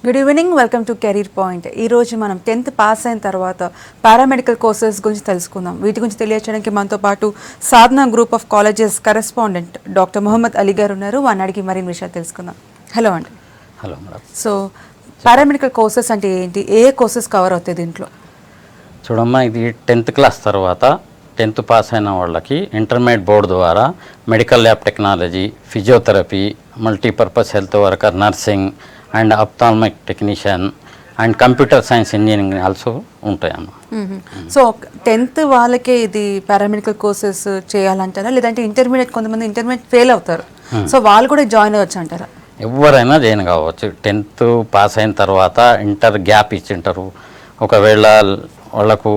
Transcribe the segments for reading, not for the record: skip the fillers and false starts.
Good evening, welcome to career point. ఈరోజు మనం 10th pass అయిన తర్వాత పారామెడికల్ కోర్సెస్ గురించి తెలుసుకుందాం. వీటి గురించి తెలియచేయడానికి మనతో పాటు Sadhana group of colleges correspondent doctor Mohammed Ali గారు ఉన్నారు. వారిని అడిగి మరిన్ని విషయాలు తెలుసుకుందాం. హలో అండి. Hello madam. So paramedical courses అంటే ఏంటి, ఏ కోర్సెస్ కవర్ అవుతాయి దీంట్లో? చూడమ్మా, ఇది 10th క్లాస్ తర్వాత 10th పాస్ అయిన వాళ్ళకి ఇంటర్మీడియట్ బోర్డు ద్వారా medical lab technology, physiotherapy, multipurpose health worker, nursing and ophthalmic technician and computer science engineering also ఉంటాయమ్మా. సో 10th వాళ్ళకే ఇది పారామెడికల్ కోర్సెస్ చేయాలంటారా, లేదంటే ఇంటర్మీడియట్ కొంతమంది ఇంటర్మీడియట్ ఫెయిల్ అవుతారు, సో వాళ్ళు కూడా జాయిన్ అవ్వచ్చు అంటారా? ఎవరైనా జాయిన్ కావచ్చు. 10th పాస్ అయిన తర్వాత ఇంటర్ గ్యాప్ ఇచ్చింటారు, ఒకవేళ వాళ్ళకు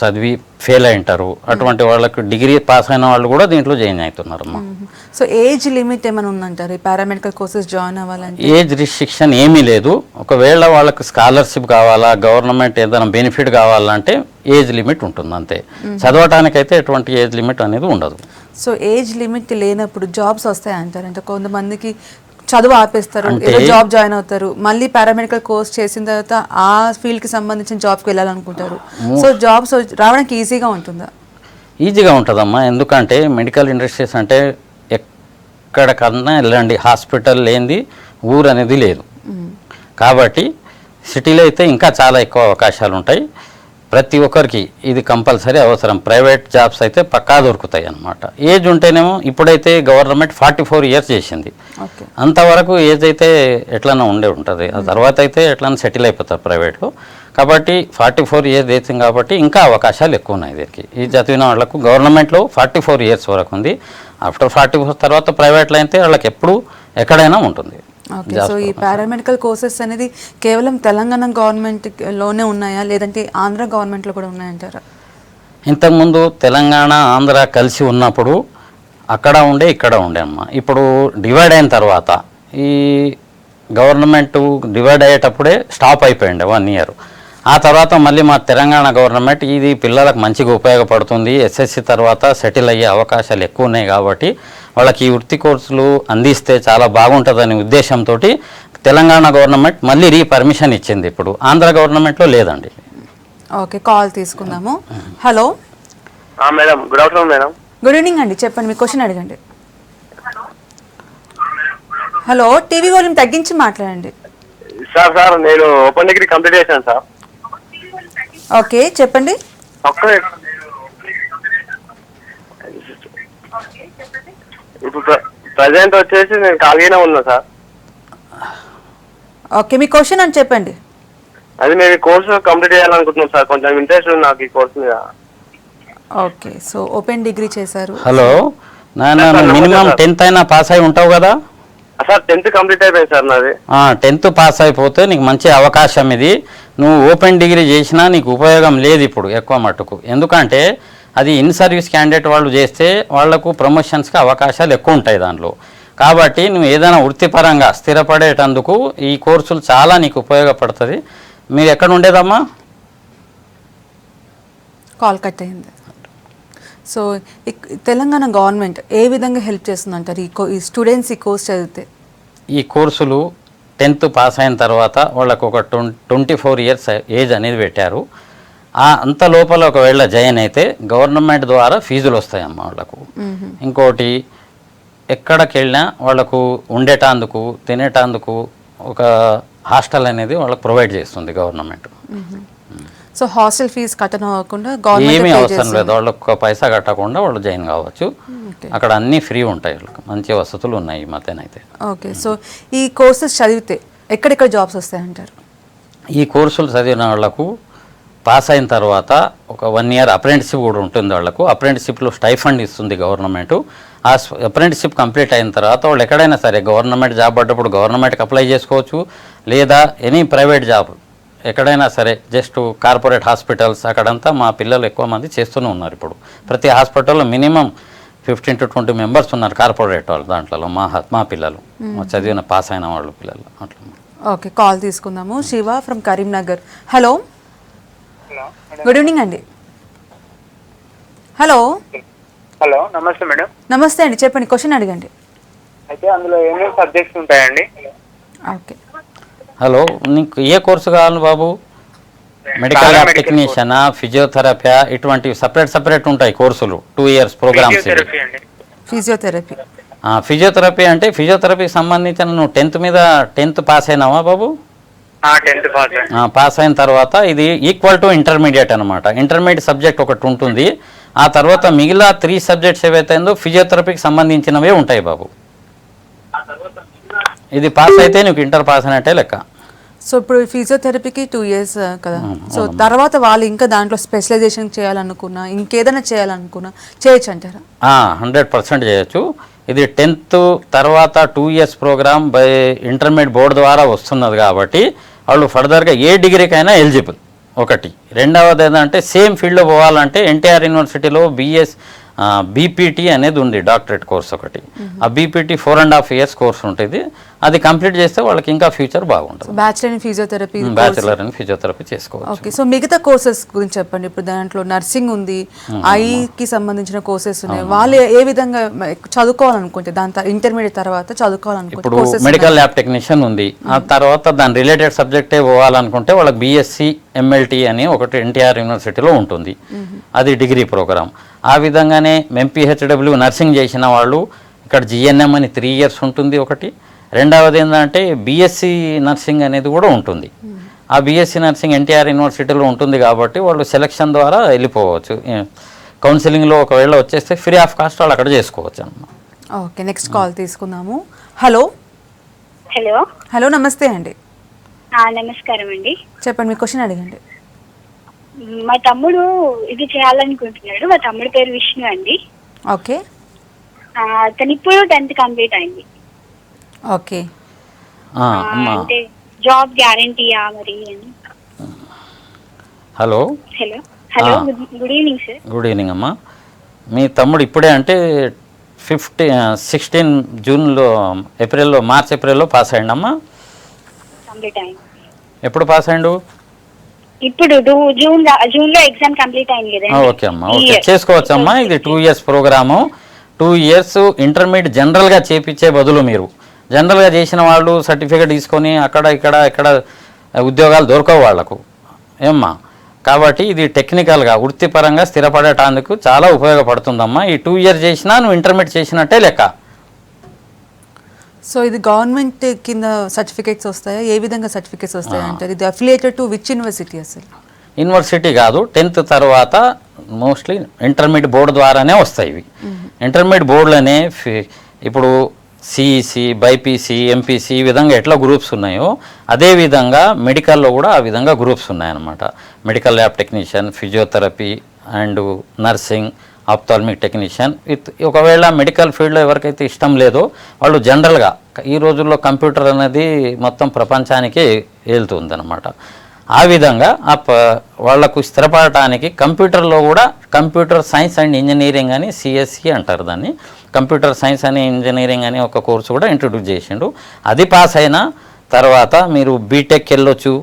చదివి ఫెయిల్ అయింటారు, అటువంటి వాళ్ళకు డిగ్రీ పాస్ అయిన వాళ్ళు కూడా దీంట్లో జాయిన్ అవుతున్నారమ్మా. సో ఏజ్ లిమిట్ ఏమైనా ఉందంటారు ఈ పారామెడికల్ కోర్సెస్ జాయిన్ అవ్వాలంటే? ఏజ్ రిస్ట్రిక్షన్ ఏమీ లేదు. ఒకవేళ వాళ్ళకి స్కాలర్షిప్ కావాలా, గవర్నమెంట్ ఏదైనా బెనిఫిట్ కావాలంటే ఏజ్ లిమిట్ ఉంటుంది అంతే. చదవటానికైతే ఎటువంటి ఏజ్ లిమిట్ అనేది ఉండదు. సో ఏజ్ లిమిట్ లేనప్పుడు జాబ్స్ వస్తాయి అంటారు? అంటే కొంతమందికి చదువు ఆపేస్తారు, ఏదో జాబ్ జాయిన్ అవుతారు, మళ్ళీ పారామెడికల్ కోర్స్ చేసిన తర్వాత ఆ ఫీల్డ్కి సంబంధించిన జాబ్కి వెళ్ళాలనుకుంటారు. సో జాబ్స్ రావడానికి ఈజీగా ఉంటుందా? ఈజీగా ఉంటుందమ్మా. ఎందుకంటే మెడికల్ ఇండస్ట్రీస్ అంటే ఎక్కడికన్నా వెళ్ళండి, హాస్పిటల్ లేనిది ఊరు అనేది లేదు. కాబట్టి సిటీలో అయితే ఇంకా చాలా ఎక్కువ అవకాశాలు ఉంటాయి. ప్రతి ఒక్కరికి ఇది కంపల్సరీ అవసరం. ప్రైవేట్ జాబ్స్ అయితే పక్కా దొరుకుతాయి అన్నమాట. ఏజ్ ఉంటేనేమో ఇప్పుడైతే గవర్నమెంట్ 44 ఇయర్స్ చేసింది. అంతవరకు ఏజ్ అయితే ఎట్లన్నా ఉంటుంది. ఆ తర్వాత అయితే ఎట్లన్నా సెటిల్ అయిపోతారు ప్రైవేట్లో. కాబట్టి 44 ఇయర్స్ చేసింది కాబట్టి ఇంకా అవకాశాలు ఎక్కువ ఉన్నాయి దీనికి. ఈ చదివిన వాళ్ళకు గవర్నమెంట్లో 44 ఇయర్స్ వరకు ఉంది. ఆఫ్టర్ 44 తర్వాత ప్రైవేట్లో అయితే వాళ్ళకి ఎప్పుడు ఎక్కడైనా ఉంటుంది. ఓకే. సో ఈ పారామెడికల్ కోర్సెస్ అనేది కేవలం తెలంగాణ గవర్నమెంట్లోనే ఉన్నాయా, లేదంటే ఆంధ్ర గవర్నమెంట్లో కూడా ఉన్నాయంటారా? ఇంతకుముందు తెలంగాణ ఆంధ్ర కలిసి ఉన్నప్పుడు అక్కడ ఉండే ఇక్కడ ఉండే అమ్మ. ఇప్పుడు డివైడ్ అయిన తర్వాత ఈ గవర్నమెంట్ డివైడ్ అయ్యేటప్పుడే స్టాప్ అయిపోయింది 1 ఇయర్. ఆ తర్వాత మళ్ళీ మా తెలంగాణ గవర్నమెంట్ ఇది పిల్లలకు మంచిగా ఉపయోగపడుతుంది, ఎస్ఎస్సి తర్వాత సెటిల్ అయ్యే అవకాశాలు ఎక్కువ ఉన్నాయి కాబట్టి వాళ్ళకి ఈ వృత్తి కోర్సులు అందిస్తే చాలా బాగుంటుందనే ఉద్దేశంతో తెలంగాణ గవర్నమెంట్ మళ్ళీ పర్మిషన్ ఇచ్చింది. ఇప్పుడు ఆంధ్ర గవర్నమెంట్లో లేదండి. ఓకే, కాల్ తీసుకుందాము. Hello madam, good afternoon madam. Good evening అండి, చెప్పండి, మీ క్వశ్చన్ అడగండి. హలో, టీవీ వాల్యూమ్ తగ్గించి మాట్లాడండి. సార్ నేను ఓపెన్ డిగ్రీ కంప్లీట్ చేశాను సార్. ఓకే, చెప్పండి. ఇప్పుడు ప్రజెంట్ వచ్చేసి నేను ఖాళీగానే ఉన్నా సార్. ఓకే, మీ క్వశ్చన్ అని చెప్పండి. అది మేము ఈ కోర్సు కంప్లీట్ చేయాలనుకుంటున్నాం సార్, కొంచెం ఇంట్రెస్ట్ ఉంది నాకు ఈ కోర్సు మీద. ఓకే, సో ఓపెన్ డిగ్రీ చేశారు. హలో నాన్న, మినిమం 10th అయినా పాస్ అయి ఉంటావు కదా సార్? 10th కంప్లీట్ అయిపోయింది సార్ నాది. 10th పాస్ అయిపోతే నీకు మంచి అవకాశం ఇది. నువ్వు ఓపెన్ డిగ్రీ చేసినా నీకు ఉపయోగం లేదు ఇప్పుడు ఎక్కువ మట్టుకు. ఎందుకంటే అది ఇన్ సర్వీస్ క్యాండిడేట్ వాళ్ళు చేస్తే వాళ్లకు ప్రమోషన్స్కి అవకాశాలు ఎక్కువ ఉంటాయి దాంట్లో. కాబట్టి నువ్వు ఏదైనా వృత్తిపరంగా స్థిరపడేటందుకు ఈ కోర్సులు చాలా నీకు ఉపయోగపడుతుంది. మీరు ఎక్కడ ఉండేదమ్మా? కాల్ కట్ అయింది. సో తెలంగాణ గవర్నమెంట్ ఏ విధంగా హెల్ప్ చేస్తుందంటారు ఈ స్టూడెంట్స్ ఈ కోర్స్ చదివితే? ఈ కోర్సులు 10th పాస్ అయిన తర్వాత వాళ్ళకు ఒక 24 ఇయర్స్ ఏజ్ అనేది పెట్టారు. అంత లోపల ఒకవేళ జాయిన్ అయితే గవర్నమెంట్ ద్వారా ఫీజులు వస్తాయమ్మా వాళ్ళకు. ఇంకోటి ఎక్కడికి వెళ్ళినా వాళ్ళకు ఉండేటందుకు తినేటందుకు ఒక హాస్టల్ అనేది వాళ్ళకు ప్రొవైడ్ చేస్తుంది గవర్నమెంట్. సో హాస్టల్ ఫీజు కట్టనవ్వకుండా ఏమీ అవసరం లేదు, వాళ్ళకు ఒక పైసా కట్టకుండా వాళ్ళు జాయిన్ కావచ్చు. అక్కడ అన్నీ ఫ్రీ ఉంటాయి, వాళ్ళకి మంచి వసతులు ఉన్నాయి ఈ మధ్యనైతే. ఓకే, సో ఈ కోర్సెస్ చదివితే ఎక్కడెక్కడ జాబ్స్ వస్తాయంటారు? ఈ కోర్సులు చదివిన వాళ్ళకు పాస్ అయిన తర్వాత ఒక 1 ఇయర్ అప్రెంటిస్షిప్ కూడా ఉంటుంది వాళ్ళకు. అప్రెంటిస్షిప్లో స్టైఫండ్ ఇస్తుంది గవర్నమెంట్. ఆ అప్రెంటిస్షిప్ కంప్లీట్ అయిన తర్వాత వాళ్ళు ఎక్కడైనా సరే గవర్నమెంట్ జాబ్ పడ్డప్పుడు గవర్నమెంట్కి అప్లై చేసుకోవచ్చు, లేదా ఎనీ ప్రైవేట్ జాబ్ ఎక్కడైనా సరే, జస్ట్ కార్పొరేట్ హాస్పిటల్స్ అక్కడంతా మా పిల్లలు ఎక్కువ మంది చేస్తూనే ఉన్నారు. ఇప్పుడు ప్రతి హాస్పిటల్లో మినిమం 15 to 20 మెంబర్స్ ఉన్నారు కార్పొరేట్ వాళ్ళు. దాంట్లో మా పిల్లలు చదివిన పాస్ అయిన వాళ్ళు పిల్లలు అట్లా. ఓకే, కాల్ తీసుకుందాము. Shiva from Karimnagar. Hello, good evening అండి. హలో. హలో, నమస్తే మేడం. నమస్తే అండి, చెప్పండి, క్వశ్చన్ అడగండి. అయితే అందులో ఏమేమి సబ్జెక్ట్స్ ఉంటాయండి? ఓకే, హలో, నీకు ఏ కోర్సు కావాలి బాబు? మెడికల్ ల్యాబ్ టెక్నీషియనా, ఫిజియోథెరపీ, ఇటువంటి సపరేట్ ఉంటాయి కోర్సులు, 2 years ప్రోగ్రామ్స్. ఫిజియోథెరపీ. ఫిజియోథెరపీ అంటే ఫిజియోథెరపీకి సంబంధించిన నువ్వు 10th పాస్ అయినావా బాబు? 10th pass. పాస్ అయిన తర్వాత ఇది ఈక్వల్ టు ఇంటర్మీడియట్ అనమాట. ఇంటర్మీడియట్ సబ్జెక్ట్ ఒకటి ఉంటుంది, ఆ తర్వాత మిగిలిన 3 సబ్జెక్ట్స్ ఏవైతుందో ఫిజియోథెరపీకి సంబంధించినవే ఉంటాయి బాబు. ఇది పాస్ అయితే నీకు ఇంటర్ పాస్ అయినట్టే లెక్క. సో ఇప్పుడు ఫిజియోథెరపీకి 2 years కదా, సో తర్వాత వాళ్ళు ఇంకా దాంట్లో స్పెషలైజేషన్ చేయాలనుకున్నా, ఇంకేదైనా చేయాలనుకున్నా చేయొచ్చు అంటారా? 100% చేయొచ్చు. ఇది 10th తర్వాత 2 years programme by intermediate board ద్వారా వస్తున్నది కాబట్టి వాళ్ళు ఫర్దర్గా ఏ డిగ్రీకైనా ఎలిజిబుల్. ఒకటి. రెండవది ఏంటంటే సేమ్ ఫీల్డ్లో పోవాలంటే ఎన్టీఆర్ యూనివర్సిటీలో బీపీటీ అనేది ఉంది, డాక్టరేట్ కోర్స్ ఒకటి. ఆ బీపీటీ 4.5 years కోర్స్ ఉంటుంది. అది కంప్లీట్ చేస్తే వాళ్ళకి ఇంకా ఫ్యూచర్ బాగుంటుంది. Bachelor in physiotherapy, bachelor in physiotherapy చేసుకోవచ్చు. ఓకే. సో మిగతా కోర్సెస్ గురించి చెప్పండి. ఇప్పుడు దాంట్లో నర్సింగ్ ఉంది, ఐకి సంబంధించిన కోర్సెస్ ఉన్నాయి. వాళ్ళు ఏ విధంగా చదువుకోవాలనుకుంటే దాని ఇంటర్మీడియట్ తర్వాత చదువుకోవాలనుకుంటే? ఇప్పుడు మెడికల్ ల్యాబ్ టెక్నీషియన్ ఉంది, ఆ తర్వాత దాని రిలేటెడ్ సబ్జెక్టే పోవాలనుకుంటే వాళ్ళకి బీఎస్సీ ఎంఎల్టీ అని ఒకటి ఎన్టీఆర్ యూనివర్సిటీలో ఉంటుంది, అది డిగ్రీ ప్రోగ్రామ్. ఆ విధంగానే ఎంపీహెచ్డబ్ల్యూ నర్సింగ్ చేసిన వాళ్ళు ఇక్కడ జిఎన్ఎం అని 3 years ఉంటుంది ఒకటి. రెండవది ఏంటంటే బీఎస్సీ నర్సింగ్ అనేది కూడా ఉంటుంది. ఆ బీఎస్సీ నర్సింగ్ ఎన్టీఆర్ యూనివర్సిటీలో ఉంటుంది కాబట్టి వాళ్ళు సెలక్షన్ ద్వారా వెళ్ళిపోవచ్చు. కౌన్సిలింగ్లో ఒకవేళ వచ్చేస్తే ఫ్రీ ఆఫ్ కాస్ట్ వాళ్ళు అక్కడ చేసుకోవచ్చు అన్నమాట. ఓకే, నెక్స్ట్ కాల్ తీసుకుందాము. హలో. హలో, నమస్తే అండి. నమస్కారం అండి. చెప్పండి, మీ క్వశ్చన్ అడగండి. మా తమ్ముడు ఇది చేయాలనుకుంటున్నాడు. మా తమ్ముడు పేరు విష్ణు అండి. ఓకే. అతను ఇప్పుడు 10th కంప్లీట్ అయింది. ఓకే. అంటే జాబ్ గ్యారంటీయా మరి అని? Hello. Hello good evening sir. Good evening అమ్మా. మీ తమ్ముడు ఇప్పుడే అంటే 16 జూన్లో మార్చ్ ఏప్రిల్లో పాస్ అయ్యిండమ్మా? కంప్లీట్ అయింది. ఎప్పుడు పాస్ అయ్యిండు? ఇప్పుడు జూన్లో ఎగ్జామ్ కంప్లీట్ అయింది కదా. ఓకే అమ్మా, ఓకే, చేసుకోవచ్చమ్మా. ఇది 2 years ప్రోగ్రాము. 2 years ఇంటర్మీడియట్ జనరల్గా చేపించే బదులు మీరు జనరల్గా చేసిన వాళ్ళు సర్టిఫికేట్ తీసుకొని అక్కడ ఇక్కడ ఉద్యోగాలు దొరకవు వాళ్లకు ఏమ్మా. కాబట్టి ఇది టెక్నికల్గా వృత్తిపరంగా స్థిరపడటానికి చాలా ఉపయోగపడుతుందమ్మా. ఈ 2 years చేసినా నువ్వు ఇంటర్మీడియట్ చేసినట్టే లెక్క. సో ఇది గవర్నమెంట్ కింద సర్టిఫికేట్స్ వస్తాయా? ఏ విధంగా సర్టిఫికేట్స్ వస్తాయి అంటే ఇది అఫిలియేటెడ్ టు విచ్ యూనివర్సిటీ? అసలు యూనివర్సిటీ కాదు, 10th తర్వాత మోస్ట్లీ ఇంటర్మీడియట్ బోర్డు ద్వారానే వస్తాయి ఇవి. ఇంటర్మీడియట్ బోర్డులోనే ఇప్పుడు సిఈసి, బైపీసీ, ఎంపీసీ ఈ విధంగా ఎట్లా గ్రూప్స్ ఉన్నాయో అదేవిధంగా మెడికల్లో కూడా ఆ విధంగా గ్రూప్స్ ఉన్నాయన్నమాట. Medical lab technician, physiotherapy and nursing, ophthalmic technician. ఒకవేళ మెడికల్ ఫీల్డ్లో ఎవరికైతే ఇష్టం లేదో వాళ్ళు జనరల్గా ఈ రోజుల్లో కంప్యూటర్ అనేది మొత్తం ప్రపంచానికి వెళ్తుందన్నమాట. ఆ విధంగా వాళ్లకు స్థిరపడటానికి కంప్యూటర్లో కూడా కంప్యూటర్ సైన్స్ అండ్ ఇంజనీరింగ్ అని సిఎస్సి అంటారు దాన్ని, కంప్యూటర్ సైన్స్ అని ఇంజనీరింగ్ అని ఒక కోర్సు కూడా ఇంట్రొడ్యూస్ చేసిండు. అది పాస్ అయిన తర్వాత మీరు బీటెక్ వెళ్ళొచ్చు,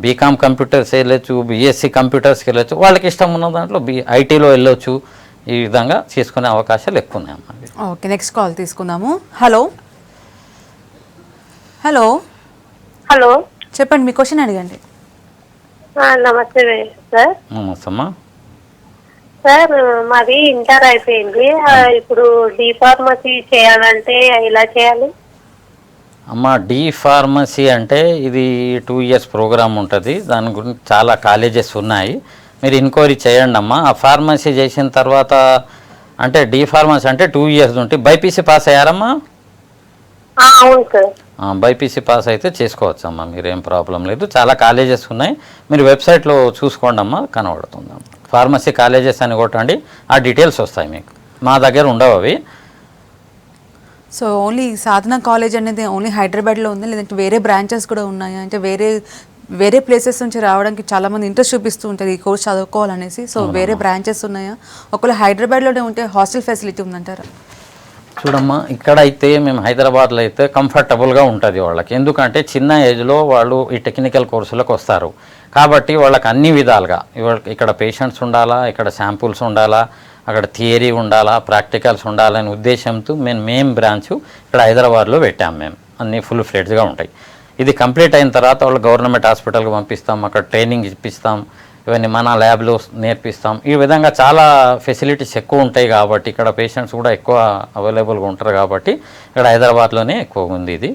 బీకామ్ కంప్యూటర్స్ వెళ్ళొచ్చు, బీఎస్సీ కంప్యూటర్స్కి వెళ్ళొచ్చు, వాళ్ళకి ఇష్టం ఉన్న దాంట్లో ఐటీలో వెళ్ళొచ్చు. ఈ విధంగా చేసుకునే అవకాశాలు ఎక్కువ ఉన్నాయమ్మా. ఓకే, నెక్స్ట్ కాల్ తీసుకుందాము. హలో. హలో. హలో, చెప్పండి, మీ క్వశ్చన్ అడగండి. నమస్తే సార్. నమస్తమ్మా. సార్ మాది ఇంటర్ అయిపోయింది, ఇప్పుడు డి ఫార్మసీ చేయాలంటే ఎలా చేయాలి? అమ్మ, డి ఫార్మసీ అంటే ఇది 2 years ప్రోగ్రామ్ ఉంటుంది. దాని గురించి చాలా కాలేజెస్ ఉన్నాయి, మీరు ఎంక్వైరీ చేయండి అమ్మా. ఆ ఫార్మసీ చేసిన తర్వాత అంటే డి ఫార్మసీ అంటే 2 years ఉంటుంది. బైపీసీ పాస్ అయ్యారమ్మా? అవును సార్. బైపీసీ పాస్ అయితే చేసుకోవచ్చు అమ్మా, మీరేం ప్రాబ్లం లేదు. చాలా కాలేజెస్ ఉన్నాయి, మీరు వెబ్సైట్లో చూసుకోండి అమ్మా, కనబడుతుందమ్మా. ఫార్మసీ కాలేజెస్ అని కొట్టండి, ఆ డీటెయిల్స్ వస్తాయి మీకు. మా దగ్గర ఉండవు అవి. సో ఓన్లీ సాధన కాలేజ్ అనేది ఓన్లీ హైదరాబాద్లో ఉందా, లేదంటే వేరే బ్రాంచెస్ కూడా ఉన్నాయా? అంటే వేరే ప్లేసెస్ నుంచి రావడానికి చాలామంది ఇంట్రెస్ట్ చూపిస్తూ ఉంటుంది ఈ కోర్స్ చదువుకోవాలనేసి. సో వేరే బ్రాంచెస్ ఉన్నాయా? ఒకవేళ హైదరాబాద్లోనే ఉంటే హాస్టల్ ఫెసిలిటీ ఉందంటారా? చూడమ్మా, ఇక్కడైతే మేము హైదరాబాద్లో అయితే కంఫర్టబుల్గా ఉంటుంది వాళ్ళకి. ఎందుకంటే చిన్న ఏజ్లో వాళ్ళు ఈ టెక్నికల్ కోర్సులకు వస్తారు కాబట్టి వాళ్ళకి అన్ని విధాలుగా ఇక్కడ పేషెంట్స్ ఉండాలా, ఇక్కడ శాంపుల్స్ ఉండాలా, అక్కడ థియరీ ఉండాలా, ప్రాక్టికల్స్ ఉండాలనే ఉద్దేశంతో మేము బ్రాంచ్ ఇక్కడ హైదరాబాద్లో పెట్టాము. మేము అన్నీ ఫుల్ ఫ్లెడ్జ్గా ఉంటాయి. ఇది కంప్లీట్ అయిన తర్వాత వాళ్ళు గవర్నమెంట్ హాస్పిటల్కి పంపిస్తాం, అక్కడ ట్రైనింగ్ ఇప్పిస్తాం, ఇవన్నీ మన ల్యాబ్లో నేర్పిస్తాం. ఈ విధంగా చాలా ఫెసిలిటీస్ ఎక్కువ ఉంటాయి కాబట్టి ఇక్కడ పేషెంట్స్ కూడా ఎక్కువ అవైలబుల్గా ఉంటారు కాబట్టి ఇక్కడ హైదరాబాద్లోనే ఎక్కువ ఉంది. ఇది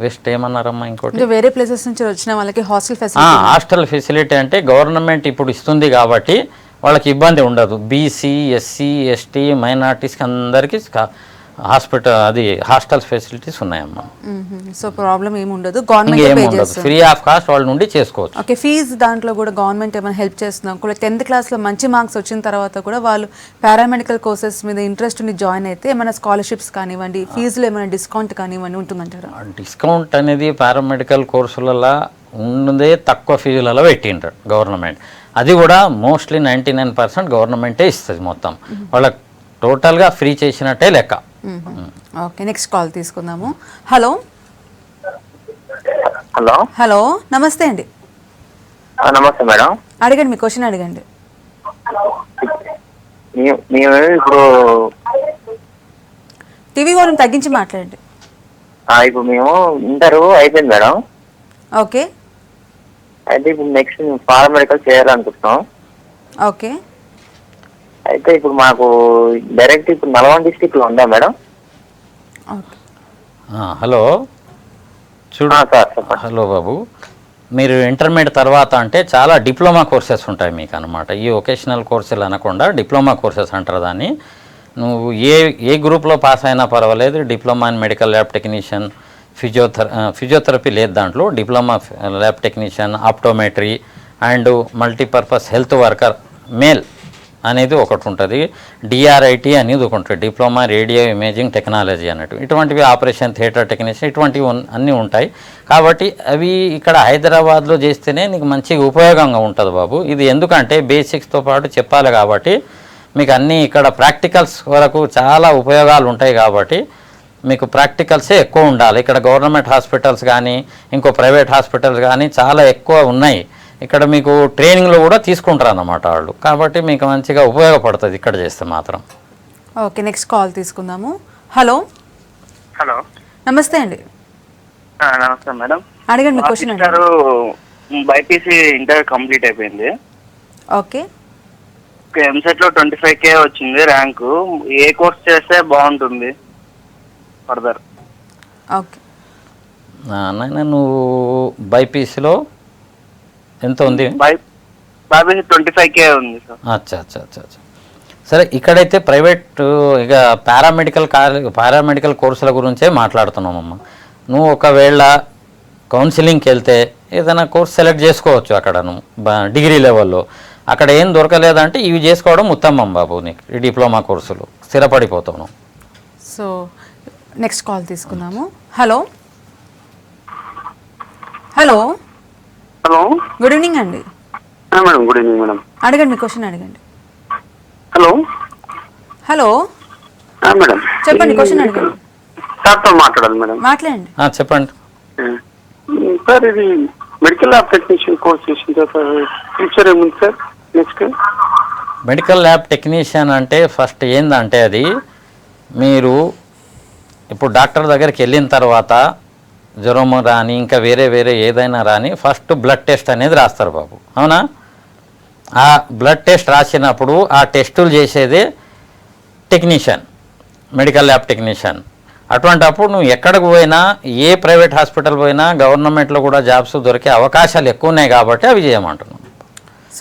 వెస్ట్ ఏమన్నారమ్మా ఇంకోటి? ఇంకా వేరే ప్లేసెస్ నుంచి వచ్చిన వాళ్ళకి హాస్టల్ ఫెసిలిటీ. హాస్టల్ ఫెసిలిటీ అంటే గవర్నమెంట్ ఇప్పుడు ఇస్తుంది కాబట్టి వాళ్ళకి ఇబ్బంది ఉండదు. బీసీ, ఎస్సీ, ఎస్టీ, మైనార్టీస్కి అందరికీ హాస్టల్ ఫెసిలిటీస్ ఉన్నాయమ్మా. సో ప్రాబ్లం ఏమి ఉండదు, గవర్నమెంట్ పే చేస్తుంది, ఫ్రీ ఆఫ్ కాస్ట్ వాళ్ళ నుండి చేసుకోవచ్చు. ఓకే. ఫీజు దాంట్లో కూడా గవర్నమెంట్ ఏమైనా హెల్ప్ చేస్తున్నాం కూడా? 10th క్లాస్లో మంచి మార్క్స్ వచ్చిన తర్వాత కూడా వాళ్ళు పారామెడికల్ కోర్సెస్ మీద ఇంట్రెస్ట్ ఉండి జాయిన్ అయితే ఏమైనా స్కాలర్షిప్స్ కానివ్వండి, ఫీజులో ఏమైనా డిస్కౌంట్ కానివ్వండి ఉంటుందంటారా? డిస్కౌంట్ అనేది పారామెడికల్ కోర్సులలో ఉన్నదే తక్కువ ఫీజులలో పెట్టింటారు గవర్నమెంట్. అది కూడా మోస్ట్లీ 99% గవర్నమెంటే ఇస్తుంది. మొత్తం వాళ్ళకి టోటల్గా ఫ్రీ చేసినట్టే లెక్క. ఓకే, నెక్స్ట్ కాల్ తీసుకుందాము. హలో హలో హలో నమస్తే అండి. నమస్తే మేడం. అడగండి, మీ క్వశ్చన్ అడగండి. మేము ఇప్పుడు టీవీ వాల్యూమ్ తగ్గించి మాట్లాడండి. ఇప్పుడు మేము ఇంటర్ అయిపోయింది మేడం. ఓకే. అయితే ఇప్పుడు నెక్స్ట్ మేము పారామెడికల్ చేయాలనుకుంటున్నాం. ఓకే. అయితే ఇప్పుడు మాకు డైరెక్ట్ ఇప్పుడు నల్గొండ డిస్టిక్ లో ఉందా మేడం? ఓకే. హలో చూడు. సార్ చెప్పండి. హలో బాబు, మీరు ఇంటర్మీడియట్ తర్వాత అంటే చాలా డిప్లొమా కోర్సెస్ ఉంటాయి మీకు అనమాట. ఈ వొకేషనల్ కోర్సులు అనకుండా డిప్లొమా కోర్సెస్ అంటారు దాన్ని. నువ్వు ఏ గ్రూప్లో పాస్ అయినా పర్వాలేదు. Diploma in medical lab technician, physiotherapy లేదు దాంట్లో. Diploma lab technician, optometry and multipurpose health worker male అనేది ఒకటి ఉంటుంది. డిఆర్ఐటి అనేది ఒకటి ఉంటుంది, డిప్లొమా రేడియో ఇమేజింగ్ టెక్నాలజీ అన్నట్టు. ఇటువంటివి ఆపరేషన్ థియేటర్ టెక్నీషియన్ ఇటువంటివి అన్నీ ఉంటాయి. కాబట్టి అవి ఇక్కడ హైదరాబాద్లో చేస్తేనే నీకు మంచిగా ఉపయోగంగా ఉంటుంది బాబు. ఇది ఎందుకంటే బేసిక్స్తో పాటు చెప్పాలి కాబట్టి మీకు అన్నీ ఇక్కడ ప్రాక్టికల్స్ వరకు చాలా ఉపయోగాలు ఉంటాయి కాబట్టి మీకు ప్రాక్టికల్సే ఎక్కువ ఉండాలి. ఇక్కడ గవర్నమెంట్ హాస్పిటల్స్ కానీ ఇంకో ప్రైవేట్ హాస్పిటల్స్ కానీ చాలా ఎక్కువ ఉన్నాయి. ఇక్కడ మీకు ట్రైనింగ్లో కూడా తీసుకుంటారు అన్నమాట వాళ్ళు. కాబట్టి మీకు మంచిగా ఉపయోగపడుతుంది ఇక్కడ చేస్తే మాత్రం. ఓకే, నెక్స్ట్ కాల్ తీసుకుందాము. హలో హలో నమస్తే అండి. నమస్తే మేడం. అడగండి, మీ క్వశ్చన్ అడగండి. బైపీసీ ఇంటర్ కంప్లీట్ అయిపోయింది. ఓకే. ఎంసెట్ లో 25K వచ్చింది ర్యాంకు. ఏ కోర్స్ చేస్తే బాగుంటుంది ఫర్దర్? ఓకే నాయన, నువ్వు బైపీసీలో ఎంత ఉంది? బైపీసీ 25K ఉంది సార్. అచ్చా అచ్చా అచ్చా అచ్చా. సరే, ఇక్కడైతే ప్రైవేట్ ఇక పారామెడికల్ కోర్సుల గురించే మాట్లాడుతున్నామమ్మా. నువ్వు ఒకవేళ కౌన్సిలింగ్కి వెళ్తే ఏదైనా కోర్స్ సెలెక్ట్ చేసుకోవచ్చు అక్కడ నువ్వు డిగ్రీ లెవెల్లో. అక్కడ ఏం దొరకలేదంటే ఇవి చేసుకోవడం ఉత్తమం బాబు. నీకు ఈ డిప్లొమా కోర్సులు స్థిరపడిపోతావు. సో నెక్స్ట్ కాల్ తీసుకుందాము. Hello hello hello, good evening అండి. మేడం. Good evening madam. అడగండి, మీ క్వశ్చన్ అడగండి. హలో హలో మేడం, చెప్పండి, క్వశ్చన్ అడగండి. సార్తో మాట్లాడాలి మేడం. మాట్లాడండి. చెప్పండి సార్. ఇది మెడికల్ ల్యాబ్ టెక్నీషియన్ కోర్స్ చేసిన తర్వాత ఫ్యూచర్ ఏముంది sir next? Medical lab technician అంటే ఫస్ట్ ఏందంటే అది మీరు ఇప్పుడు డాక్టర్ దగ్గరికి వెళ్ళిన తర్వాత జ్వరం రాని ఇంకా వేరే ఏదైనా రాని ఫస్ట్ బ్లడ్ టెస్ట్ అనేది రాస్తారు బాబు, అవునా? ఆ బ్లడ్ టెస్ట్ రాసినప్పుడు ఆ టెస్టులు చేసేదే టెక్నీషియన్, మెడికల్ ల్యాబ్ టెక్నీషియన్. అటువంటప్పుడు నువ్వు ఎక్కడికి పోయినా, ఏ ప్రైవేట్ హాస్పిటల్ పోయినా గవర్నమెంట్లో కూడా జాబ్స్ దొరికే అవకాశాలు ఎక్కువ ఉన్నాయి కాబట్టి అవి చేయమంటున్నాను.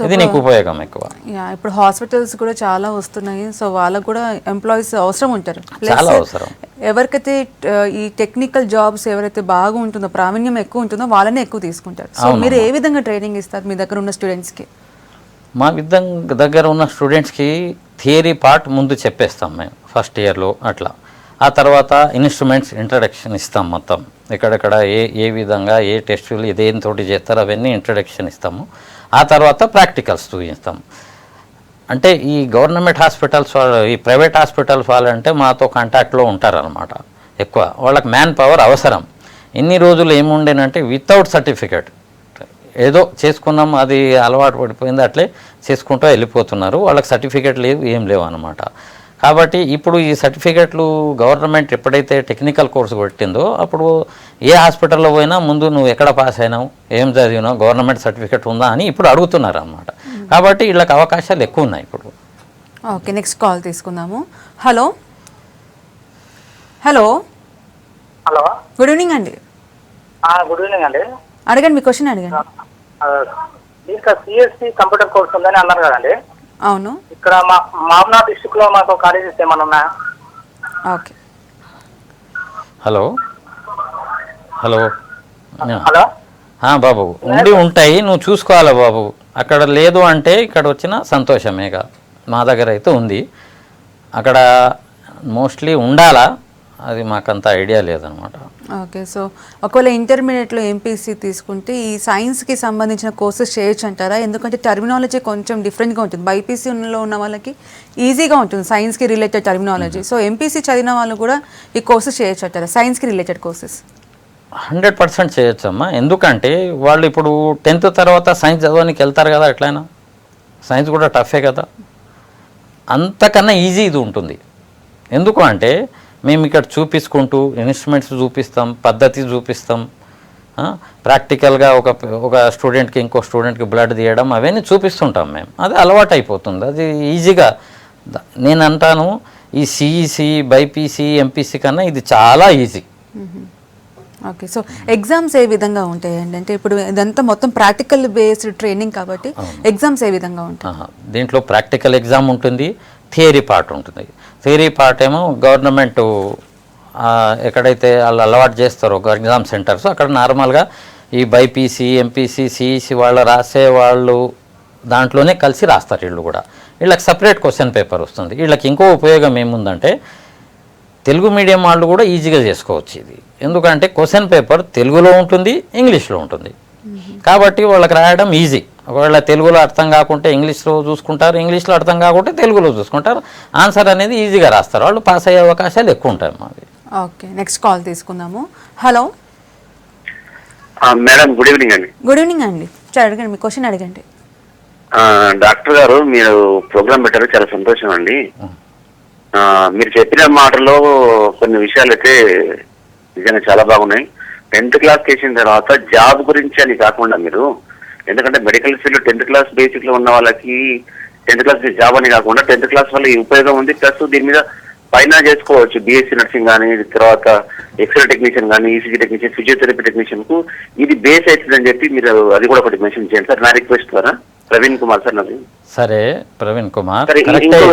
ఇది నీకు ఉపయోగం ఎక్కువ. ఇప్పుడు హాస్పిటల్స్ కూడా చాలా వస్తున్నాయి, సో వాళ్ళకు కూడా ఎంప్లాయీస్ అవసరం ఉంటారు. చాలా అవసరం. ఎవరికైతే ఈ టెక్నికల్ జాబ్స్ ఎవరైతే బాగా ఉంటుందో, ప్రావీణ్యం ఎక్కువ ఉంటుందో వాళ్ళనే ఎక్కువ తీసుకుంటారు. సో మీరు ఏ విధంగా ట్రైనింగ్ ఇస్తారు మీ దగ్గర ఉన్న స్టూడెంట్స్కి? మా దగ్గర ఉన్న స్టూడెంట్స్కి థియరీ పార్ట్ ముందు చెప్పేస్తాం మేము ఫస్ట్ ఇయర్లో అట్లా. ఆ తర్వాత ఇన్స్ట్రుమెంట్స్ ఇంట్రడక్షన్ ఇస్తాం మొత్తం, ఎక్కడెక్కడ ఏ విధంగా ఏ టెస్టులు దేనితోటి చేస్తారు అవన్నీ ఇంట్రడక్షన్ ఇస్తాము. ఆ తర్వాత ప్రాక్టికల్స్ చూపిస్తాం. అంటే ఈ గవర్నమెంట్ హాస్పిటల్స్ వాళ్ళు, ఈ ప్రైవేట్ హాస్పిటల్స్ వాళ్ళంటే మాతో కాంటాక్ట్లో ఉంటారనమాట ఎక్కువ. వాళ్ళకి మ్యాన్ పవర్ అవసరం. ఇన్ని రోజులు ఏముండేనంటే వితౌట్ సర్టిఫికేట్ ఏదో చేసుకున్నాం, అది అలవాటు పడిపోయింది, అట్లే చేసుకుంటూ వెళ్ళిపోతున్నారు. వాళ్ళకి సర్టిఫికేట్ లేవు, ఏం లేవు అనమాట. కాబట్టి ఇప్పుడు ఈ సర్టిఫికెట్లు గవర్నమెంట్ ఎప్పుడైతే టెక్నికల్ కోర్సు పెట్టిందో అప్పుడు ఏ హాస్పిటల్లో పోయినా ముందు నువ్వు ఎక్కడ పాస్ అయినావు, ఏం చదివినావు, గవర్నమెంట్ సర్టిఫికెట్ ఉందా అని ఇప్పుడు అడుగుతున్నారు అన్నమాట. కాబట్టి వీళ్ళకి అవకాశాలు ఎక్కువ ఉన్నాయి ఇప్పుడు. ఓకే, నెక్స్ట్ కాల్ తీసుకుందాము. Hello hello hello, good evening అండి. గుడ్ ఈవినింగ్ అండి. అడగండి, మీ క్వశ్చన్ అడగండి. ఇంకా సిఎస్సి కంప్యూటర్ కోర్స్ ఉందని అన్నారు కదండి. అవును. ఇక్కడ మామనాథ్ డిస్ట్రిక్ట్ లో మాకు కాలేజెస్ ఏమైనా ఉన్నాయా? ఓకే. హలో హలో హలో, బాబు ఉంటాయి, నువ్వు చూసుకోవాలా బాబు. అక్కడ లేదు అంటే ఇక్కడ వచ్చిన సంతోషమేగా. మా దగ్గర అయితే ఉంది, అక్కడ మోస్ట్లీ ఉండాలా, అది మాకంత ఐడియా లేదనమాట. ఓకే, సో ఒకవేళ ఇంటర్మీడియట్లో ఎంపీసీ తీసుకుంటే ఈ సైన్స్కి సంబంధించిన కోర్సెస్ చేయొచ్చు అంటారా? ఎందుకంటే టర్మినాలజీ కొంచెం డిఫరెంట్గా ఉంటుంది. బైపీసీలో ఉన్న వాళ్ళకి ఈజీగా ఉంటుంది సైన్స్కి రిలేటెడ్ టర్మినాలజీ. సో ఎంపీసీ చదివిన వాళ్ళు కూడా ఈ కోర్సెస్ చేయొచ్చు అంటారా, సైన్స్కి రిలేటెడ్ కోర్సెస్? 100% చేయొచ్చమ్మా. ఎందుకంటే వాళ్ళు ఇప్పుడు 10th తర్వాత సైన్స్ చదవడానికి వెళ్తారు కదా, ఎట్లయినా సైన్స్ కూడా టఫే కదా. అంతకన్నా ఈజీ ఇది ఉంటుంది. ఎందుకు అంటే మేము ఇక్కడ చూపించుకుంటూ ఇన్స్ట్రుమెంట్స్ చూపిస్తాం, పద్ధతి చూపిస్తాం, ప్రాక్టికల్గా ఒక స్టూడెంట్కి ఇంకో స్టూడెంట్కి బ్లడ్ తీయడం అవన్నీ చూపిస్తుంటాం మేము. అది అలవాటు అయిపోతుంది, అది ఈజీగా. నేను అంటాను ఈ సిఈసి, బైపీసీ, ఎంపీసీ కన్నా ఇది చాలా ఈజీ. ఓకే, సో ఎగ్జామ్స్ ఏ విధంగా ఉంటాయండి? అంటే ఇప్పుడు ఇదంతా మొత్తం ప్రాక్టికల్ బేస్డ్ ట్రైనింగ్ కాబట్టి ఎగ్జామ్స్ ఏ విధంగా ఉంటాయి? దీంట్లో ప్రాక్టికల్ ఎగ్జామ్ ఉంటుంది, థియరీ పార్ట్ ఉంటుంది. థియరీ పార్ట్ ఏమో గవర్నమెంట్ ఎక్కడైతే వాళ్ళు అలవాటు చేస్తారో ఎగ్జామ్ సెంటర్స్, అక్కడ నార్మల్గా ఈ బైపీసీ, ఎంపీసీ, సిఈసి వాళ్ళు రాసే వాళ్ళు దాంట్లోనే కలిసి రాస్తారు. వీళ్ళు కూడా వీళ్ళకి సపరేట్ క్వశ్చన్ పేపర్ వస్తుంది. వీళ్ళకి ఇంకో ఉపయోగం ఏముందంటే తెలుగు మీడియం వాళ్ళు కూడా ఈజీగా చేసుకోవచ్చు ఇది. ఎందుకంటే క్వశ్చన్ పేపర్ తెలుగులో ఉంటుంది, ఇంగ్లీష్లో ఉంటుంది. కాబట్టి వాళ్ళకి రాయడం ఈజీ. ఒకవేళ తెలుగులో అర్థం కాకుంటే ఇంగ్లీష్లో చూసుకుంటారు, ఇంగ్లీష్లో అర్థం కాకుంటే తెలుగులో చూసుకుంటారు. ఆన్సర్ అనేది ఈజీగా రాస్తారు, వాళ్ళు పాస్ అయ్యే అవకాశాలు ఎక్కువ ఉంటాయి మాది. ఓకే, నెక్స్ట్ కాల్ తీసుకుందాము. హలో మేడం, గుడ్ ఈవినింగ్ అండి. గుడ్ ఈవినింగ్ అండి. అడగండి, మీ క్వశ్చన్ అడగండి. డాక్టర్ గారు, మీరు ప్రోగ్రామ్ పెట్టారు, చాలా సంతోషం అండి. మీరు చెప్పిన మాటలో కొన్ని విషయాలు అయితే నిజంగా చాలా బాగున్నాయి. 10th క్లాస్ చేసిన తర్వాత జాబ్ గురించి అని కాకుండా మీరు, ఎందుకంటే medical field 10th class basic లో ఉన్న వాళ్ళకి 10th క్లాస్ జాబ్ అని కాకుండా 10th క్లాస్ వల్ల ఉపయోగం ఉంది. ప్లస్ దీని మీద పైన చేసుకోవచ్చు, బీఎస్సీ నర్సింగ్ కానీ, తర్వాత ఎక్స్రే టెక్నీషియన్ కానీ, ఈసీజీ టెక్నీషియన్, ఫిజియోథెరపీ టెక్నీషియన్ కు ఇది బేస్ అవుతుందని చెప్పి మీరు అది కూడా ఒకటి మెన్షన్ చేయండి సార్, నా రిక్వెస్ట్ ద్వారా. ప్రవీణ్ కుమార్ సార్ నాది. సరే ప్రవీణ్ కుమార్.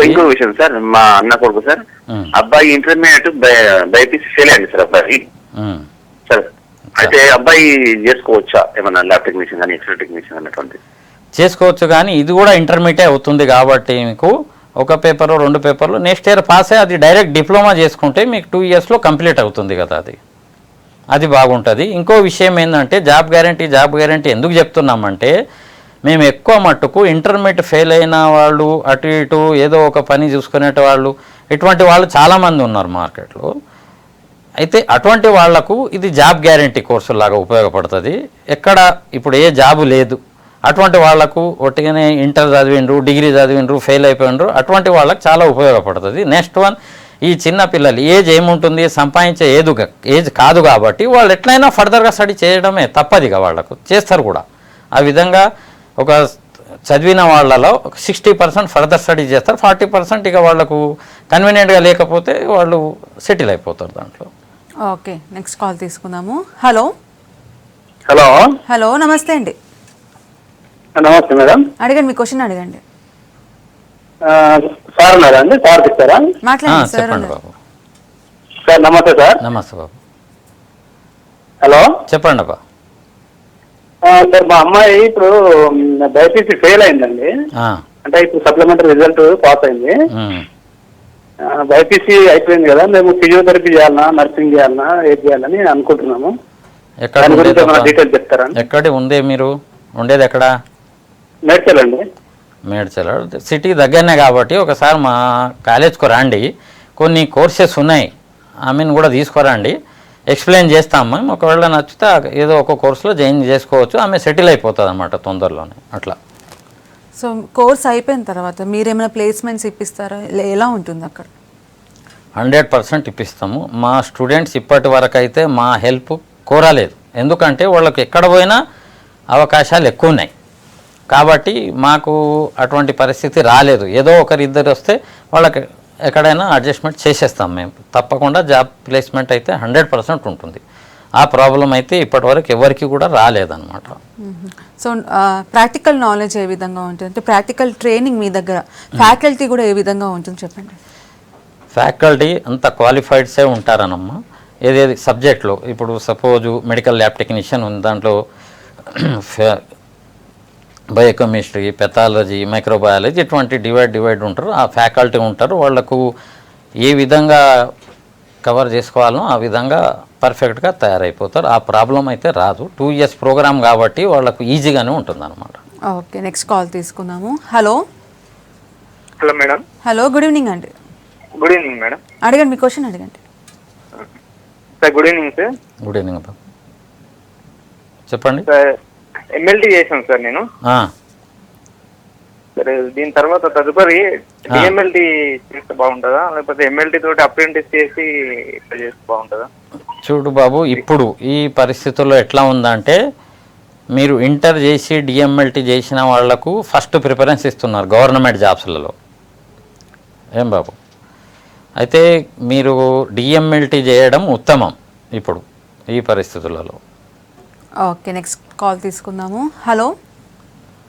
ఇంకో విషయం సార్, మా అన్న కొడుకు సార్, అబ్బాయి ఇంటర్మీడియట్ బైపీసీ ఫెయిల్ అయింది సార్ అబ్బాయి. సార్ అయితే అబ్బాయి చేసుకోవచ్చా ఏమన్నా ల్యాబ్ టెక్నీషియన్ కానీ, ఎక్స్రే టెక్నీషియన్ అన్నటువంటి? చేసుకోవచ్చు, కానీ ఇది కూడా ఇంటర్మీడియట్ అవుతుంది కాబట్టి మీకు ఒక పేపర్ 2 పేపర్లు నెక్స్ట్ ఇయర్ పాస్ అయ్యి అది డైరెక్ట్ డిప్లొమా చేసుకుంటే మీకు 2 yearsలో కంప్లీట్ అవుతుంది కదా, అది బాగుంటుంది. ఇంకో విషయం ఏంటంటే జాబ్ గ్యారంటీ ఎందుకు చెప్తున్నామంటే మేము ఎక్కువ మట్టుకు ఇంటర్మీడియట్ ఫెయిల్ అయిన వాళ్ళు, అటు ఇటు ఏదో ఒక పని చూసుకునే వాళ్ళు, ఇటువంటి వాళ్ళు చాలామంది ఉన్నారు మార్కెట్లో. అయితే అటువంటి వాళ్లకు ఇది జాబ్ గ్యారంటీ కోర్సులాగా ఉపయోగపడుతుంది. ఎక్కడ ఇప్పుడు ఏ జాబు లేదు, అటువంటి వాళ్లకు ఒట్టిగానే ఇంటర్ చదివిండ్రు, డిగ్రీ చదివిండ్రు, ఫెయిల్ అయిపోయినరు, అటువంటి వాళ్ళకి చాలా ఉపయోగపడుతుంది. నెక్స్ట్ వన్, ఈ చిన్న పిల్లలు ఏజ్ ఏముంటుంది, సంపాదించే ఏజ్ కాదు కాబట్టి వాళ్ళు ఎట్లయినా ఫర్దర్గా స్టడీ చేయడమే తప్పదిగా, వాళ్ళకు చేస్తారు కూడా. ఆ విధంగా ఒక చదివిన వాళ్ళలో 60% ఫర్దర్ స్టడీ చేస్తారు, 40% ఇక వాళ్ళకు కన్వీనియంట్గా లేకపోతే వాళ్ళు సెటిల్ అయిపోతారు దాంట్లో. ఓకే, నెక్స్ట్ కాల్ తీసుకుందాము. హలో హలో హలో నమస్తే అండి. నమస్తే మేడం. అడగండి, మీ క్వశ్చన్ అడగండి. సార్ ఉన్నారా అండి? సార్ చెప్తారా? మాట్లాడండి సార్. చెప్పండి బాబు. సార్ నమస్తే సార్. నమస్తే బాబు. హలో చెప్పండి అబ్బా. సార్, మా అమ్మాయి ఇప్పుడు బైపీసీ ఫెయిల్ అయిందండి. అంటే ఇప్పుడు సప్లిమెంటరీ రిజల్ట్ పాస్ అయింది. బైపీసీ అయిపోయింది కదా, మేము ఫిజియోథెరపీ చేయాలన్నా, నర్సింగ్ చేయాలన్నా, ఏది చేయాలని అనుకుంటున్నాము. దాని గురించి ఏమైనా డీటెయిల్స్ చెప్తారా? ఎక్కడ ఉందే మీరు ఉండేది? ఎక్కడ? మేడ్చల్ అండి. మేడ్చల్ సిటీ దగ్గరనే కాబట్టి ఒకసారి మా కాలేజ్కు రండి, కొన్ని కోర్సెస్ ఉన్నాయి, ఆమెను కూడా తీసుకురండి, ఎక్స్ప్లెయిన్ చేస్తాం మేము. ఒకవేళ నచ్చితే ఏదో ఒక కోర్సులో జాయిన్ చేసుకోవచ్చు, ఆమె సెటిల్ అయిపోతుంది అన్నమాట తొందరలోనే. అట్లా. సో కోర్స్ అయిపోయిన తర్వాత మీరేమైనా ప్లేస్మెంట్స్ ఇప్పిస్తారా, ఎలా ఉంటుంది అక్కడ? 100% ఇప్పిస్తాము. మా స్టూడెంట్స్ ఇప్పటి వరకు అయితే మా హెల్ప్ కోరలేదు, ఎందుకంటే వాళ్ళకి ఎక్కడ పోయినా అవకాశాలు ఎక్కువ ఉన్నాయి కాబట్టి మాకు అటువంటి పరిస్థితి రాలేదు. ఏదో ఒకరిద్దరు వస్తే వాళ్ళకి ఎక్కడైనా అడ్జస్ట్మెంట్ చేసేస్తాం మేము. తప్పకుండా జాబ్ ప్లేస్మెంట్ అయితే 100% ఉంటుంది. ఆ ప్రాబ్లం అయితే ఇప్పటివరకు ఎవరికి కూడా రాలేదన్నమాట. సో ప్రాక్టికల్ నాలెడ్జ్ ఏ విధంగా ఉంటుంది, అంటే ప్రాక్టికల్ ట్రైనింగ్ మీ దగ్గర ఫ్యాకల్టీ కూడా ఏ విధంగా ఉంటుంది చెప్పండి. ఫ్యాకల్టీ అంత క్వాలిఫైడ్సే ఉంటారనమ్మా. ఏదేది సబ్జెక్ట్లో ఇప్పుడు సపోజు మెడికల్ ల్యాబ్ టెక్నీషియన్ ఉంది, దాంట్లో బయోకెమిస్ట్రీ, పెథాలజీ, మైక్రోబయాలజీ ఇటువంటి డివైడ్ ఉంటారు. ఆ ఫ్యాకల్టీ ఉంటారు. వాళ్లకు ఏ విధంగా కవర్ చేసుకోవాలనో ఆ విధంగా పర్ఫెక్ట్గా తయారైపోతారు. ఆ ప్రాబ్లం అయితే రాదు. 2 years ప్రోగ్రామ్ కాబట్టి వాళ్ళకు ఈజీగానే ఉంటుంది అనమాట. ఓకే, నెక్స్ట్ కాల్ తీసుకుందాము. Hello hello madam. Hello, good evening అండి. Good evening madam. అడగండి, మీ క్వశ్చన్ అడగండి. Sir good evening sir. Good evening బాబు, చెప్పండి. సార్ ఎమ్మెల్టీ చేశాను సార్ నేను. ఆ, సరే, దీని తర్వాత తదుపరి డిఎంఎల్టీ చేస్తే బాగుంటుందా, లేకపోతే ఎమ్మెల్టీ తోటి అప్రెంటిస్ చేసి ఇట్లా చేస్తే బాగుంటుందా? చూడు బాబు, ఇప్పుడు ఈ పరిస్థితుల్లో ఎట్లా ఉందంటే మీరు ఇంటర్ చేసి డిఎంఎల్టీ చేసిన వాళ్లకు ఫస్ట్ ప్రిఫరెన్స్ ఇస్తున్నారు గవర్నమెంట్ జాబ్స్లలో. ఏం బాబు, అయితే మీరు డిఎంఎల్టీ చేయడం ఉత్తమం ఇప్పుడు ఈ పరిస్థితులలో. ఓకే, నెక్స్ట్ కాల్ తీసుకుందాము. హలో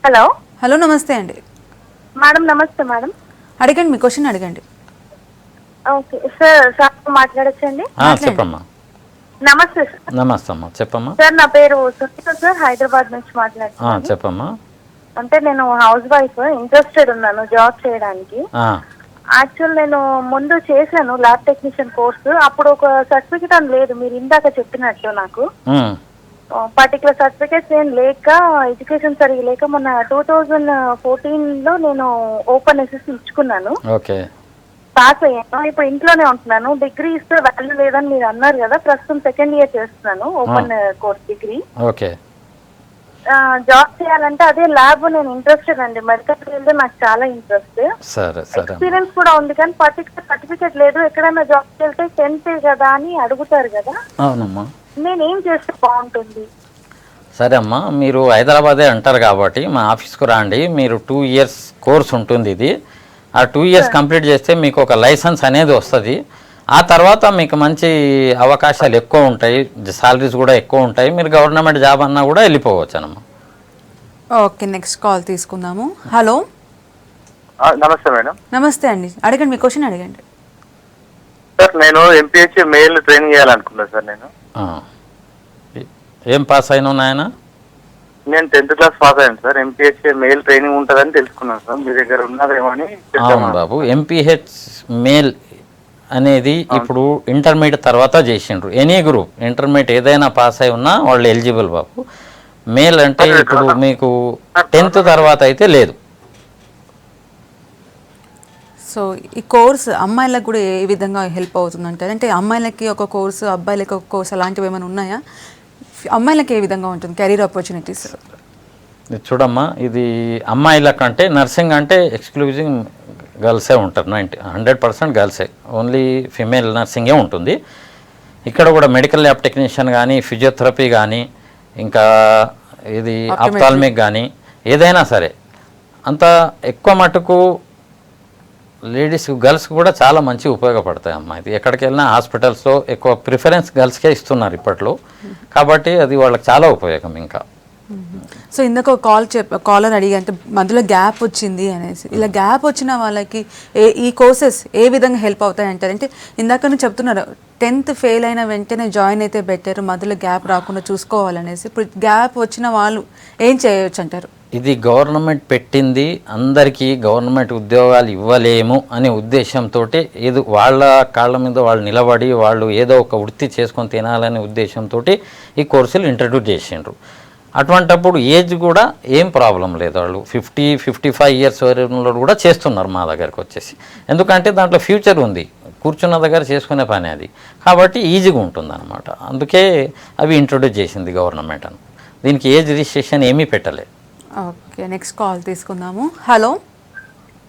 హలో హలో, నమస్తే అండి. మేడం నమస్తే మేడం. అడగండి, మీ క్వశ్చన్ అడగండి. ఓకే సార్ మాట్లాడచ్చండి? చెప్పమ్మా. నమస్తే సార్. నమస్తే అమ్మా, చెప్పమ్మా. సార్ నా పేరు సునీత సార్, హైదరాబాద్ నుంచి మాట్లాడుతున్నాను. చెప్పమ్మా. అంటే నేను హౌస్ వైఫ్, ఇంట్రెస్టెడ్ ఉన్నాను జాబ్ చేయడానికి. యాక్చువల్ నేను ముందు చేశాను ల్యాబ్ టెక్నీషియన్ కోర్సు. అప్పుడు ఒక సర్టిఫికేట్ అని లేదు, మీరు ఇందాక చెప్పినట్టు నాకు పర్టికులర్ సర్టిఫికేట్స్ ఏం లేక, ఎడ్యుకేషన్ సరిగ్గా లేక మొన్న 2014లో నేను ఓపెన్ ఎస్ఎస్సి ఇచ్చుకున్నాను. పాస్ అయ్యాను. ఇప్పుడు ఇంట్లోనే ఉంటున్నాను. డిగ్రీ ఇస్తే వాల్యూ లేదని మీరు అన్నారు కదా, ప్రస్తుతం 2nd year చేస్తున్నాను ఓపెన్ కోర్స్ డిగ్రీ. జాబ్ చేయాలంటే అదే ల్యాబ్ నేను ఇంట్రెస్టెడ్ అండి. మెడికల్ ఫీల్డ్ నాకు చాలా ఇంట్రెస్ట్, ఎక్స్పీరియన్స్ కూడా ఉంది. కానీ పర్టికులర్ సర్టిఫికేట్ లేదు. ఎక్కడైనా జాబ్కి వెళ్తే 10th కదా అని అడుగుతారు కదా, నేనేం చేస్తే బాగుంటుంది? సరే అమ్మా, మీరు హైదరాబాదే అంటారు కాబట్టి మా ఆఫీస్కు రండి. మీరు 2 years కోర్స్ ఉంటుంది ఇది. ఆ 2 years కంప్లీట్ చేస్తే మీకు ఒక లైసెన్స్ అనేది వస్తుంది. ఆ తర్వాత మీకు మంచి అవకాశాలు ఎక్కువ ఉంటాయి, సాలరీస్ కూడా ఎక్కువ ఉంటాయి. మీరు గవర్నమెంట్ జాబ్ అన్నా కూడా వెళ్ళిపోవచ్చు అన్నమ్మా. ఓకే, నెక్స్ట్ కాల్ తీసుకుందాము. హలో నమస్తే మేడం. నమస్తే అండి, అడగండి, మీ క్వశ్చన్ అడగండి. సార్ నేను ఎంపీహెచ్ మెయిల్ ట్రైనింగ్ చేయాలనుకున్నా సార్. నేను ఏం పాస్ అయినా నాయన? నేను 10th class పాస్ అయ్యాను సార్. ఎంపీహెచ్ మెయిల్ ట్రైనింగ్ ఉంటుందని తెలుసుకున్నాను సార్, మీ దగ్గర ఉన్నదేమో అని. అవును బాబు, ఎంపీహెచ్ మెయిల్ అనేది ఇప్పుడు ఇంటర్మీడియట్ తర్వాత చేసిండ్రు. ఎనీ గ్రూప్ ఇంటర్మీడియట్ ఏదైనా పాస్ అయి ఉన్నా వాళ్ళు ఎలిజిబుల్ బాబు. మెయిల్ అంటే ఇప్పుడు మీకు 10th తర్వాత అయితే లేదు. సో ఈ కోర్స్ అమ్మాయిలకు కూడా ఏ విధంగా హెల్ప్ అవుతుంది అంటారు? అంటే అమ్మాయిలకి ఒక కోర్సు, అబ్బాయిలకి ఒక కోర్సు అలాంటివి ఏమైనా ఉన్నాయా? అమ్మాయిలకి ఏ విధంగా ఉంటుంది కెరీర్ ఆపర్చునిటీస్? చూడమ్మా, ఇది అమ్మాయిల కంటే నర్సింగ్ అంటే ఎక్స్క్లూజివ్ గర్ల్సే ఉంటారు. 100% గర్ల్సే, ఓన్లీ ఫిమేల్ నర్సింగే ఉంటుంది. ఇక్కడ కూడా మెడికల్ ల్యాబ్ టెక్నీషియన్ కానీ, ఫిజియోథెరపీ కానీ, ఇంకా ఇది ఆప్థాల్మిక్ కానీ ఏదైనా సరే అంత ఎక్కువ మటుకు లేడీస్, గర్ల్స్ కూడా చాలా మంచి ఉపయోగపడతాయి అమ్మా. ఇది ఎక్కడికి వెళ్ళినా హాస్పిటల్స్లో ఎక్కువ ప్రిఫరెన్స్ గర్ల్స్కే ఇస్తున్నారు ఇప్పట్లో, కాబట్టి అది వాళ్ళకి చాలా ఉపయోగం. ఇంకా సో ఇందాక కాలర్ అడిగి అంటే మధ్యలో గ్యాప్ వచ్చింది అనేసి, ఇలా గ్యాప్ వచ్చిన వాళ్ళకి ఈ కోర్సెస్ ఏ విధంగా హెల్ప్ అవుతాయి అంటారు? అంటే ఇందాక నువ్వు చెప్తున్నారు 10th ఫెయిల్ అయిన వెంటనే జాయిన్ అయితే బెటర్, మధ్యలో గ్యాప్ రాకుండా చూసుకోవాలనేసి. ఇప్పుడు గ్యాప్ వచ్చిన వాళ్ళు ఏం చేయవచ్చు అంటారు? ఇది గవర్నమెంట్ పెట్టింది, అందరికీ గవర్నమెంట్ ఉద్యోగాలు ఇవ్వలేము అనే ఉద్దేశంతో ఏదో వాళ్ళ కాళ్ళ మీద వాళ్ళు నిలబడి వాళ్ళు ఏదో ఒక వృత్తి చేసుకొని తినాలనే ఉద్దేశంతో ఈ కోర్సులు ఇంట్రడ్యూస్ చేసిండ్రు. అటువంటప్పుడు ఏజ్ కూడా ఏం ప్రాబ్లం లేదు. వాళ్ళు 50-55 years వరకు కూడా చేస్తున్నారు మా దగ్గరకు వచ్చేసి. ఎందుకంటే దాంట్లో ఫ్యూచర్ ఉంది, కూర్చున్న దగ్గర చేసుకునే పని అది, కాబట్టి ఈజీగా ఉంటుంది అనమాట. అందుకే అవి ఇంట్రొడ్యూస్ చేసింది గవర్నమెంట్ అని. దీనికి ఏజ్ రిజిస్ట్రేషన్ ఏమీ పెట్టలేదు. ఓకే, నెక్స్ట్ కాల్ తీసుకుందాము. హలో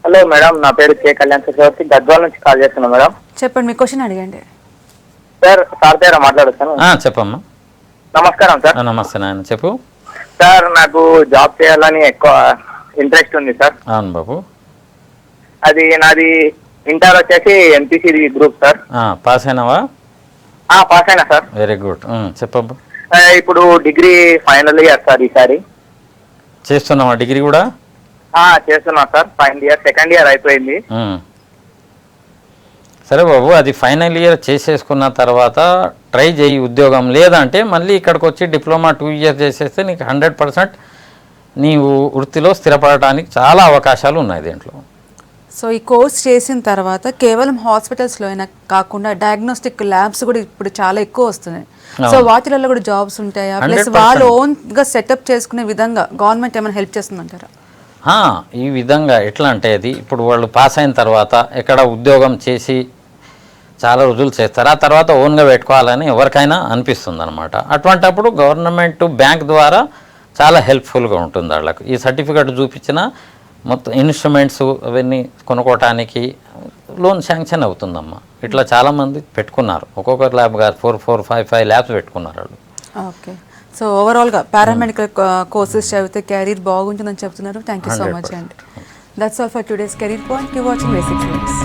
హలో మేడం, నా పేరు కే కళ్యాణ్ చక్రవర్తి, గద్వాల నుంచి కాల్ చేస్తున్నా మేడం. చెప్పండి, మీ క్వశ్చన్ అడగండి. సార్ దగ్గర మాట్లాడుతాను. చెప్పమ్మా. నమస్కారం సార్. నమస్తే నాయన, చెప్పు. సార్ నాకు జాబ్ చేయాలని ఎక్కువ ఇంట్రెస్ట్ ఉంది సార్. అవును బాబు. అది నాది ఇంటర్ వచ్చేసి ఎంపీసీ గ్రూప్ సార్. పాస్ అయినావా? పాస్ అయినా సార్. Very good. చెప్పబ్బా. ఇప్పుడు డిగ్రీ ఫైనల్ ఇయర్ సార్ ఈసారి. చేస్తున్నావా డిగ్రీ కూడా? చేస్తున్నా sir. Final year, second year అయిపోయింది. సరే బాబు, అది ఫైనల్ ఇయర్ చేసేసుకున్న తర్వాత ట్రై చేయి ఉద్యోగం. లేదంటే మళ్ళీ ఇక్కడికి వచ్చి డిప్లొమా 2 years చేసేస్తే నీకు 100% నీవు వృత్తిలో స్థిరపడటానికి చాలా అవకాశాలు ఉన్నాయి దీంట్లో. సో ఈ కోర్స్ చేసిన తర్వాత కేవలం హాస్పిటల్స్లో అయినా కాకుండా డయాగ్నోస్టిక్ ల్యాబ్స్ కూడా ఇప్పుడు చాలా ఎక్కువ వస్తున్నాయి. సో వాటిలలో కూడా జాబ్స్ ఉంటాయా? ప్లస్ వాళ్ళు ఓన్గా సెటప్ చేసుకునే విధంగా గవర్నమెంట్ ఏమైనా హెల్ప్ చేస్తుందంటారా? ఈ విధంగా ఎట్లా అంటే, అది ఇప్పుడు వాళ్ళు పాస్ అయిన తర్వాత ఎక్కడ ఉద్యోగం చేసి చాలా రోజులు చేస్తారు, ఆ తర్వాత ఓన్గా పెట్టుకోవాలని ఎవరికైనా అనిపిస్తుంది అనమాట. అటువంటప్పుడు గవర్నమెంట్ బ్యాంక్ ద్వారా చాలా హెల్ప్ఫుల్గా ఉంటుంది వాళ్ళకు. ఈ సర్టిఫికెట్ చూపించిన మొత్తం ఇన్స్ట్రుమెంట్స్ అవన్నీ కొనుక్కోవటానికి లోన్ శాంక్షన్ అవుతుందమ్మా. ఇట్లా చాలామంది పెట్టుకున్నారు, ఒక్కొక్కరు ల్యాబ్ కాదు, 4, 5 ల్యాబ్స్ పెట్టుకున్నారు వాళ్ళు. ఓకే. సో ఓవరాల్గా పారామెడికల్ కోర్సెస్ చదివితే కెరీర్ బాగుంటుందని చెప్తున్నారు. థ్యాంక్ యూ సో మచ్ అండి. That's all for today's career point. Keep watching basics.